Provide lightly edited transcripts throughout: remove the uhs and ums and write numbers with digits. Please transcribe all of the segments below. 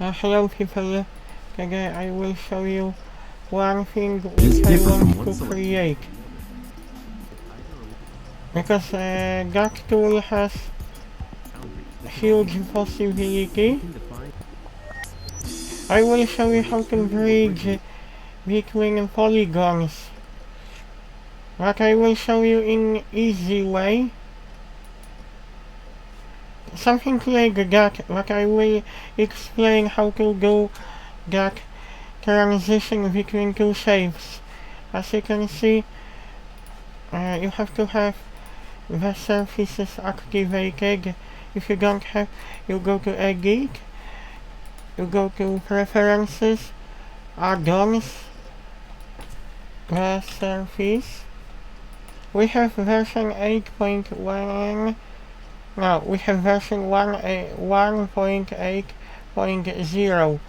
Hello people, today I will show you one thing which I want to create. Because that tool has huge possibility. I will show you how to bridge between polygons. But I will show you in easy way. Something like that, but I will explain how to do that transition between two shapes. As you can see, you have to have Bsurfaces activated. If you don't have, you go to Edit, you go to Preferences, Add-ons, Bsurface. We have version 8.1. No, we have version 1.8.0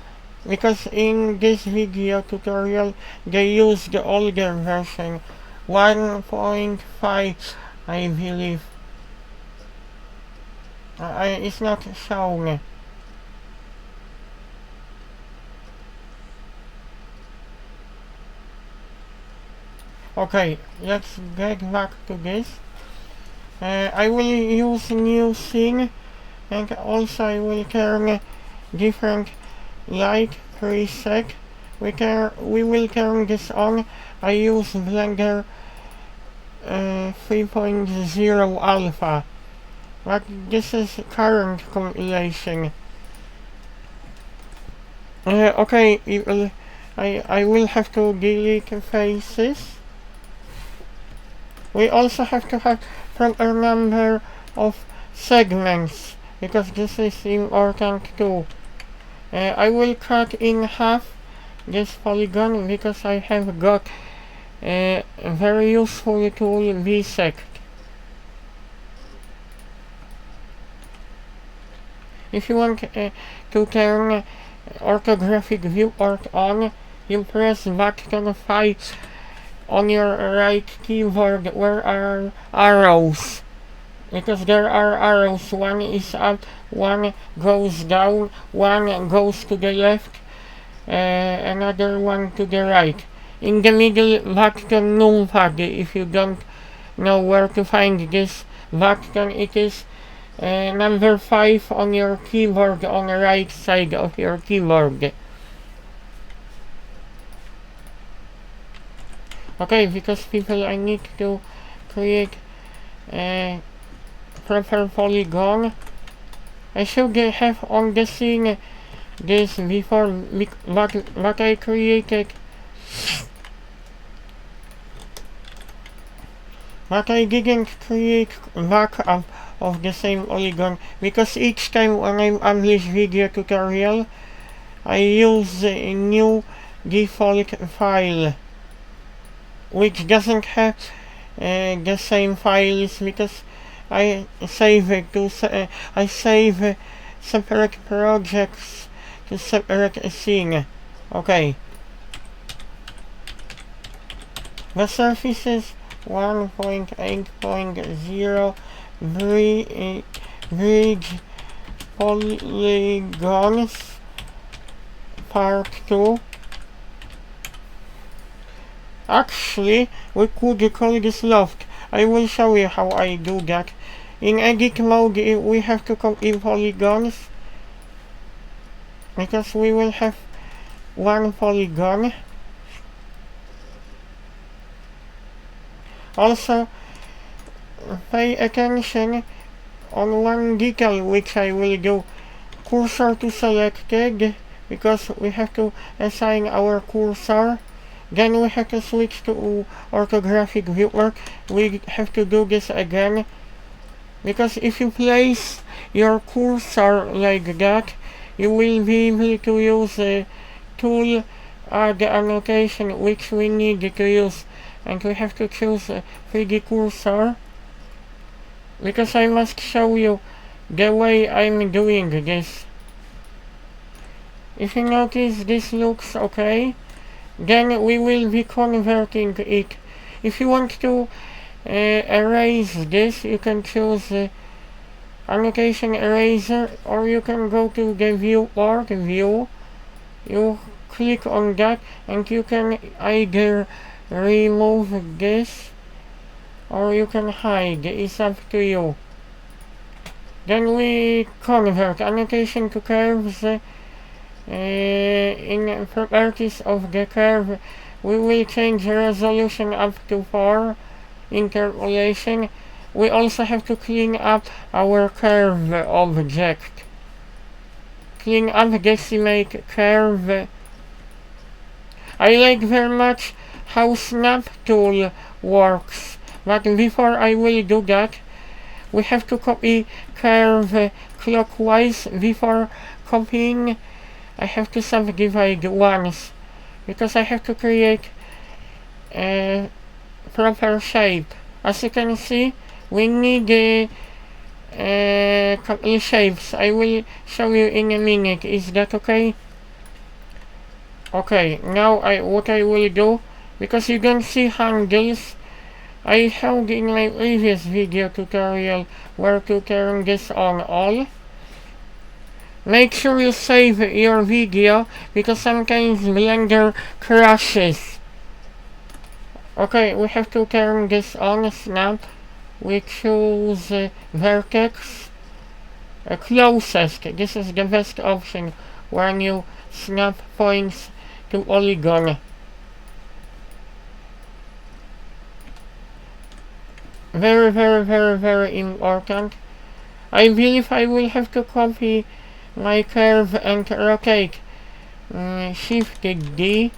because in this video tutorial they use the older version 1.5, I believe. It's not shown. Okay, let's get back to this. I will use new scene, and also I will turn different light preset. We will turn this on. I use Blender 3.0 alpha, but this is current compilation. Okay, I will have to delete faces. We also have to have proper number of segments, because this is important too. I will cut in half this polygon because I have got a very useful tool, bisect. If you want to turn orthographic viewport on, you press button 5 on your right keyboard where are arrows, because there are arrows. One is up, one goes down, one goes to the left, another one to the right. In the middle button numpad, if you don't know where to find this button, it is number 5 on your keyboard on the right side of your keyboard. Okay, because people, I need to create a proper polygon. I should have on the scene this before, but I created, but I didn't create backup of the same polygon, because each time when I publish video tutorial I use a new default file which doesn't have the same files, because I save it to I save separate projects to separate scene. Okay. Bsurfaces 1.8.0 bridge polygons part 2. Actually, we could call this loft. I will show you how I do that. In edit mode, we have to copy polygons, because we will have one polygon. Also, pay attention on one detail which I will do. Cursor to selected, because we have to assign our cursor. Then we have to switch to orthographic viewport. We have to do this again, because if you place your cursor like that, you will be able to use a tool or the annotation which we need to use, and we have to choose a 3D cursor, because I must show you the way I'm doing this. If you notice, this looks okay. Then we will be converting it. If you want to erase this, you can choose annotation eraser, or you can go to the viewport view. You click on that and you can either remove this or you can hide. It's up to you. Then we convert annotation to curves. In properties of the curve, we will change the resolution up to 4. Interpolation. We also have to clean up our curve object. Clean up decimate curve. I like very much how snap tool works, but before I will do that, we have to copy curve clockwise. Before copying, I have to subdivide once, because I have to create a proper shape. As you can see, we need a couple shapes. I will show you in a minute. Is that okay? Okay, now what I will do, because you don't see handles, I showed in my previous video tutorial where to turn this on all. Make sure you save your video, because sometimes Blender crashes. Okay, we have to turn this on. Snap. We choose vertex closest. This is the best option when you snap points to polygon. Very important. I believe I will have to copy my curve and rotate. Shift D.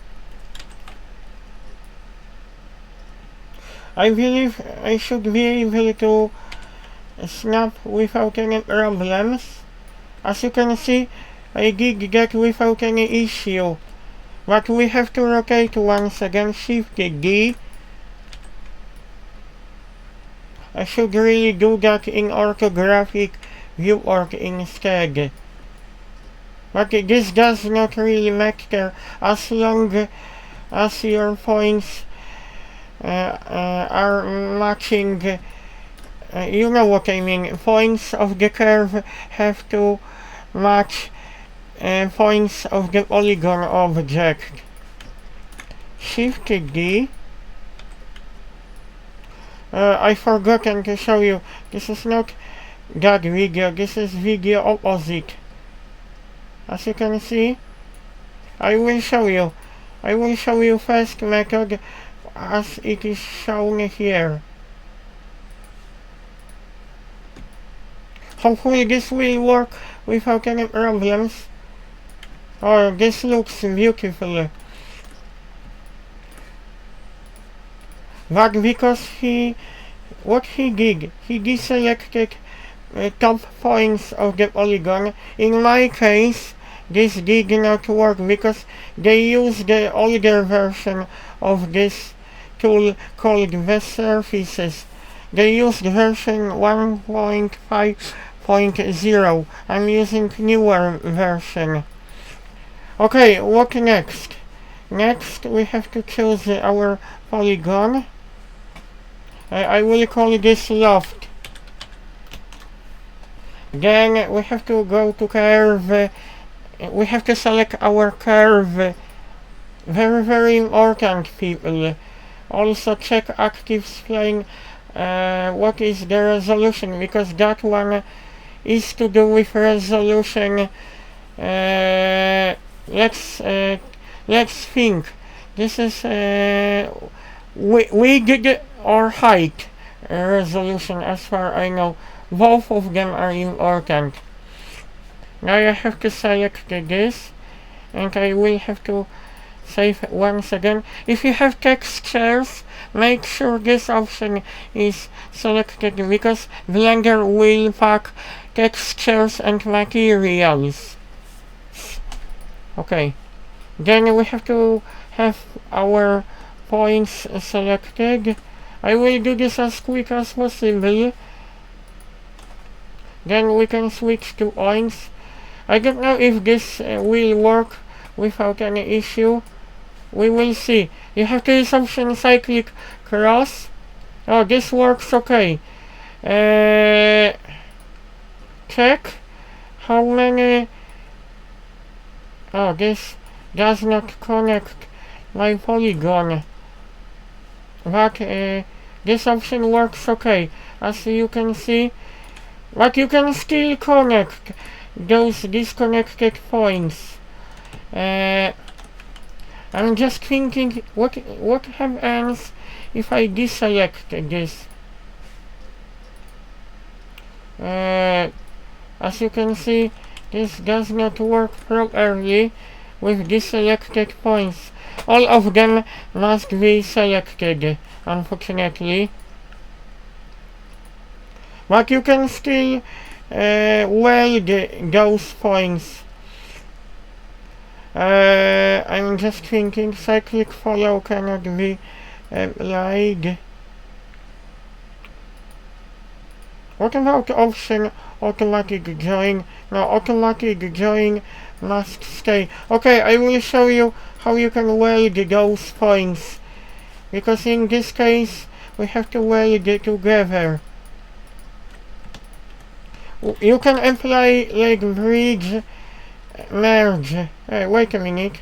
I believe I should be able to snap without any problems. As you can see, I did that without any issue. But we have to rotate once again. Shift D. I should really do that in orthographic viewport instead. But this does not really matter as long as your points are matching. You know what I mean. Points of the curve have to match points of the polygon object. Shift D. I forgotten to show you. This is not that video. This is video opposite. As you can see, I will show you. I will show you first method as it is shown here. Hopefully this will work without any problems. Oh, this looks beautiful. But because what he did deselected top points of the polygon. In my case, this did not work because they used the older version of this tool called Bsurfaces. They used version 1.5.0. I'm using newer version. Okay, what next? Next we have to choose our polygon. I will call this loft. Then we have to go to curve. We have to select our curve. Very important, people. Also check active spline. What is the resolution, because that one is to do with resolution. Let's think. This is width or height resolution, as far I know. Both of them are important. Now I have to select this, and I will have to save once again. If you have textures, make sure this option is selected, because Blender will pack textures and materials. Okay, then we have to have our points selected. I will do this as quick as possible. Then we can switch to points. I don't know if this will work without any issue. We will see. You have to use option cyclic cross. Oh, this works okay. check how many. Oh, this does not connect my polygon, but this option works okay, as you can see, but you can still connect those disconnected points. I'm just thinking what happens if I deselect this. As you can see, this does not work properly with deselected points. All of them must be selected, unfortunately. But you can still weld those points. I'm just thinking cyclic follow cannot be applied. What about option automatic join? No, automatic join must stay. Okay, I will show you how you can weld those points, because in this case we have to weld it together. You can apply like bridge merge. Wait a minute.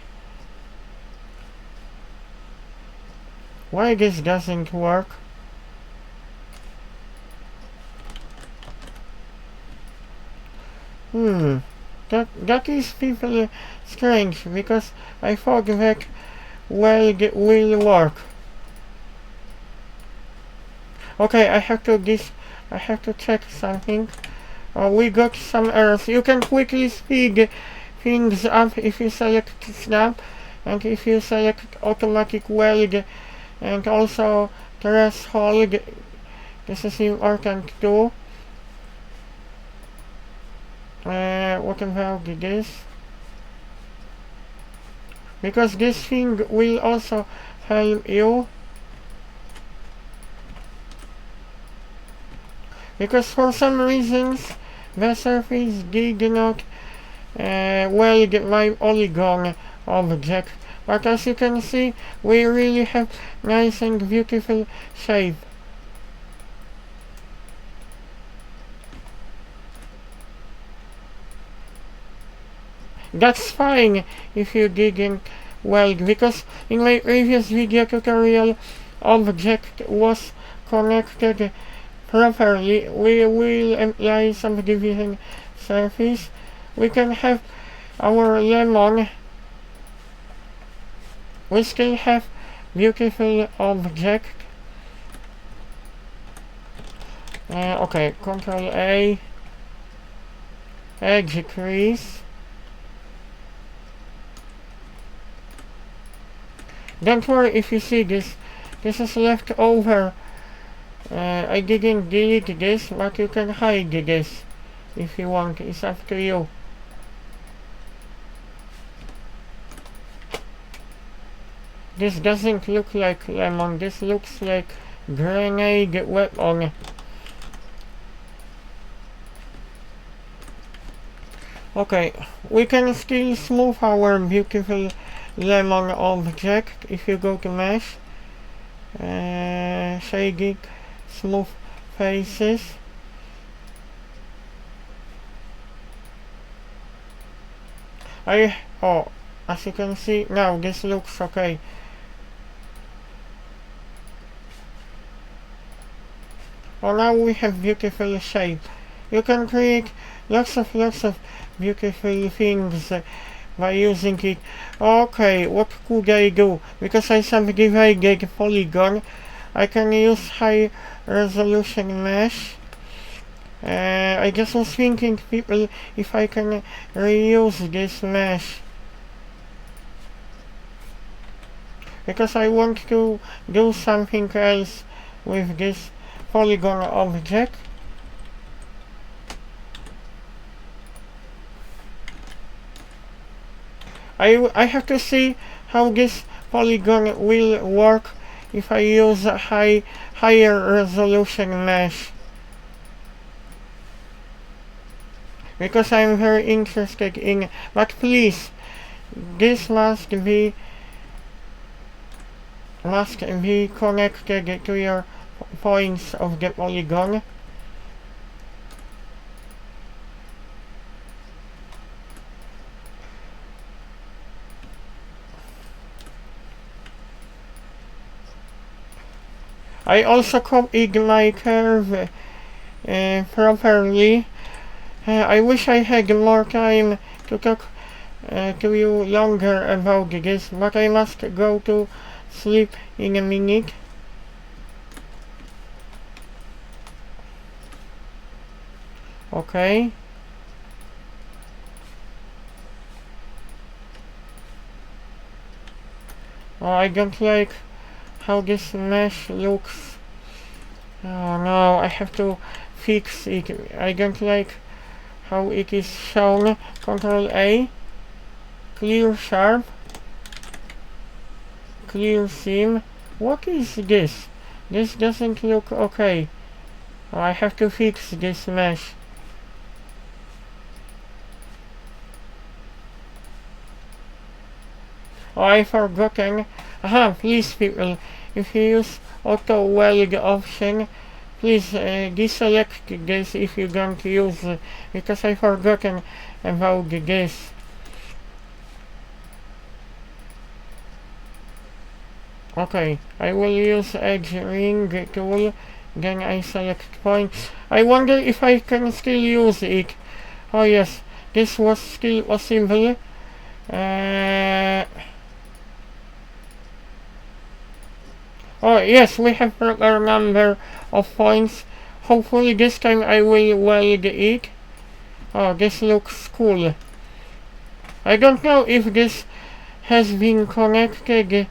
Why this doesn't work? That is people strange, because I thought that weld will work. Okay, I have to check something. We got some errors. You can quickly speed things up if you select snap, and if you select automatic weld, and also threshold. This is important too. What about this? Because this thing will also help you. Because for some reasons Bsurfaces did not weld my polygon object. But as you can see, we really have nice and beautiful shape. That's fine if you didn't weld, because in my previous video tutorial object was connected properly. We will apply some division surface. We can have our lemon. We still have beautiful object. Okay, Control A, edge crease. Don't worry if you see this. This is left over. I didn't delete this, but you can hide this if you want. It's up to you. This doesn't look like lemon. This looks like grenade weapon. Okay, we can still smooth our beautiful lemon object if you go to mesh, shading, smooth faces. As you can see now, this looks okay. Now we have beautiful shape. You can create lots of beautiful things by using it. Okay, what could I do? Because I subdivided polygon, I can use high resolution mesh. I just was thinking, people, if I can reuse this mesh, because I want to do something else with this polygon object. I have to see how this polygon will work if I use a higher resolution mesh, because I'm very interested in. But please, this must be connected to your points of the polygon. I also copied my curve properly. I wish I had more time to talk to you longer about this, but I must go to sleep in a minute. Okay. Oh, I don't like how this mesh looks. Oh no, I have to fix it. I don't like how it is shown. Control A. Clear sharp. Clear seam. What is this? This doesn't look okay. Oh, I have to fix this mesh. Oh, I forgotten. Aha, please people, if you use auto weld option, please deselect this if you don't use it, because I forgotten about this. Okay, I will use edge ring tool, then I select point. I wonder if I can still use it. Oh yes, this was still possible. Oh yes, we have a number of points. Hopefully this time I will weld it. Oh, this looks cool. I don't know if this has been connected.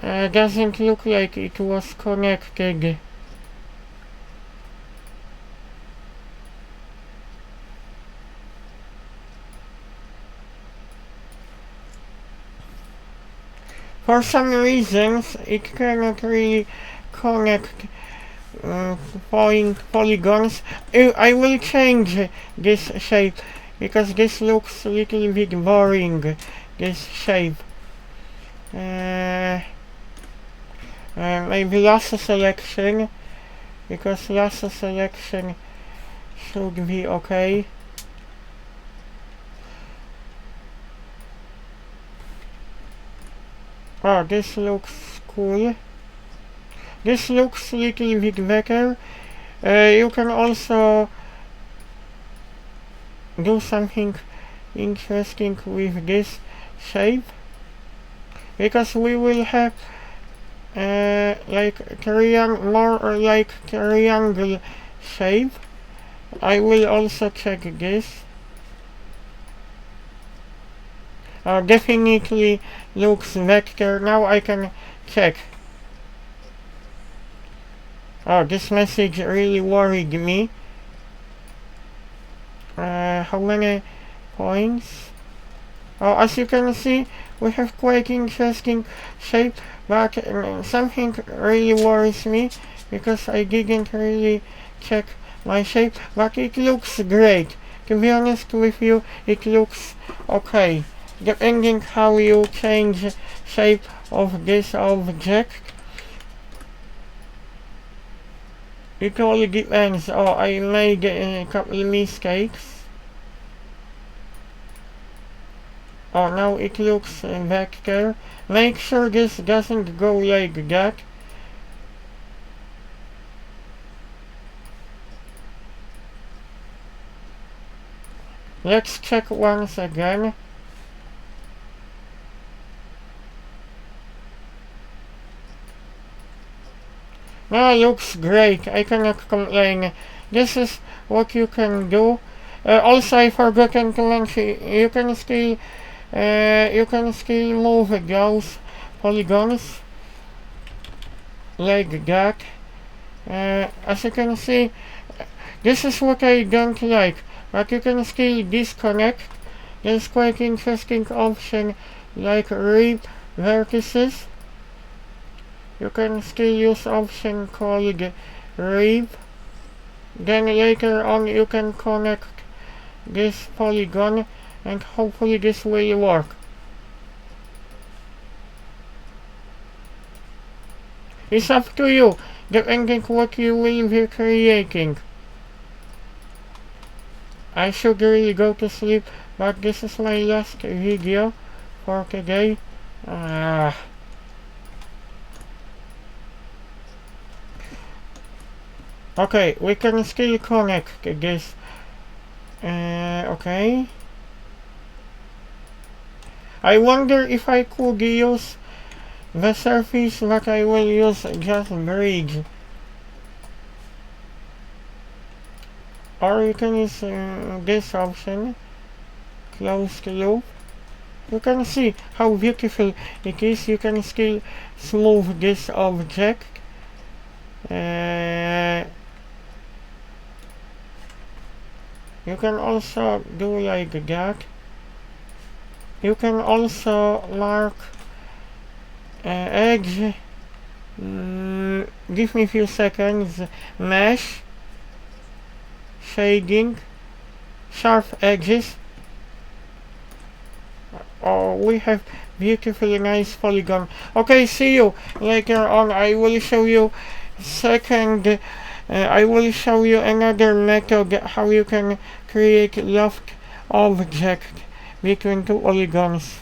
Doesn't look like it was connected. For some reasons, it cannot really connect polygons. I will change this shape because this looks a little bit boring. This shape. Maybe lasso selection, because lasso selection should be okay. Oh, this looks cool. This looks a little bit better. You can also do something interesting with this shape, because we will have like more or like triangle shape. I will also check this. Definitely looks better. Now I can check. Oh, this message really worried me. How many points? Oh, as you can see, we have quite interesting shape, but something really worries me because I didn't really check my shape, but it looks great. To be honest with you, it looks okay. Depending how you change shape of this object, it all depends. Oh, I made a couple mistakes. Oh, now it looks better. Make sure this doesn't go like that. Let's check once again. Now looks great, I cannot complain. This is what you can do. Also, I forgotten to mention, you can still move those polygons like that. As you can see, this is what I don't like, but you can still disconnect. There's quite interesting option like rip vertices. You can still use option called rip. Then later on you can connect this polygon and hopefully this will work. It's up to you, depending what you will be creating. I should really go to sleep, but this is my last video for today. Okay, we can still connect this. Okay. I wonder if I could use the surface that I will use just bridge. Or you can use this option, closed loop. You can see how beautiful it is. You can still smooth this object. You can also do like that. You can also mark edge. Give me a few seconds. Mesh, shading, sharp edges. Oh, we have beautifully nice polygon. Okay, see you later on. I will show you second. I will show you another method how you can create loft object between two polygons.